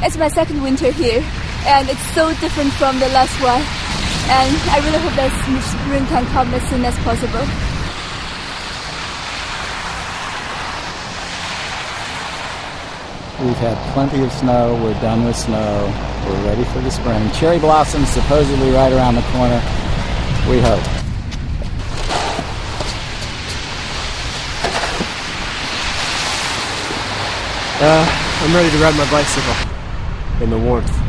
It's my second winter here, and it's so different from the last one. And I really hope that spring can come as soon as possible. We've had plenty of snow. We're done with snow. We're ready for the spring. Cherry blossoms supposedly right around the corner. We hope. I'm ready to ride my bicycle in the warmth.